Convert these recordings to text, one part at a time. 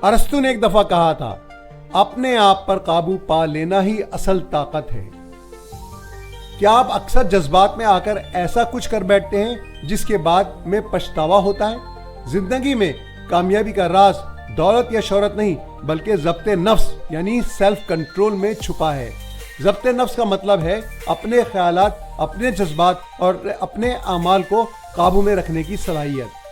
ارسطو نے ایک دفعہ کہا تھا، اپنے آپ پر قابو پا لینا ہی اصل طاقت ہے۔ کیا آپ اکثر جذبات میں آ کر ایسا کچھ کر بیٹھتے ہیں جس کے بعد میں پچھتاوا ہوتا ہے؟ زندگی میں کامیابی کا راز دولت یا شہرت نہیں بلکہ ضبط نفس یعنی سیلف کنٹرول میں چھپا ہے۔ ضبط نفس کا مطلب ہے اپنے خیالات، اپنے جذبات اور اپنے اعمال کو قابو میں رکھنے کی صلاحیت۔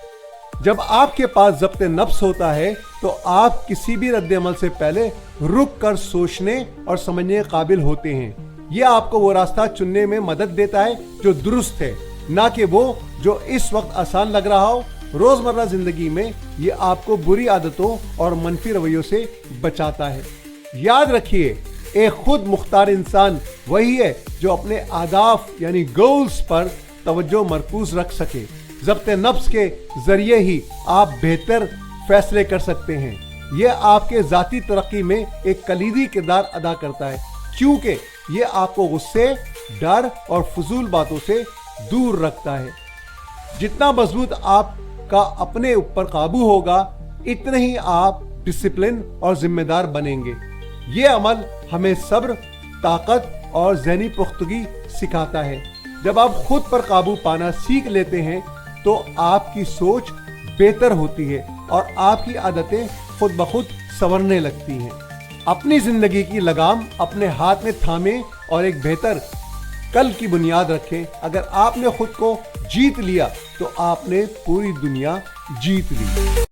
جب آپ کے پاس ضبط نفس ہوتا ہے تو آپ کسی بھی رد عمل سے پہلے رک کر سوچنے اور سمجھنے کے قابل ہوتے ہیں۔ یہ آپ کو وہ راستہ چننے میں مدد دیتا ہے جو درست ہے، نہ کہ وہ جو اس وقت آسان لگ رہا ہو۔ روزمرہ زندگی میں یہ آپ کو بری عادتوں اور منفی رویوں سے بچاتا ہے۔ یاد رکھیے، ایک خود مختار انسان وہی ہے جو اپنے اہداف یعنی گولز پر توجہ مرکوز رکھ سکے۔ ضبط نفس کے ذریعے ہی آپ بہتر فیصلے کر سکتے ہیں۔ یہ آپ کے ذاتی ترقی میں ایک کلیدی کردار ادا کرتا ہے، کیونکہ یہ آپ کو غصے، ڈر اور فضول باتوں سے دور رکھتا ہے۔ جتنا مضبوط آپ کا اپنے اوپر قابو ہوگا، اتنے ہی آپ ڈسپلن اور ذمہ دار بنیں گے۔ یہ عمل ہمیں صبر، طاقت اور ذہنی پختگی سکھاتا ہے۔ جب آپ خود پر قابو پانا سیکھ لیتے ہیں تو آپ کی سوچ بہتر ہوتی ہے اور آپ کی عادتیں خود بخود سنورنے لگتی ہیں۔ اپنی زندگی کی لگام اپنے ہاتھ میں تھامیں اور ایک بہتر کل کی بنیاد رکھیں۔ اگر آپ نے خود کو جیت لیا تو آپ نے پوری دنیا جیت لی۔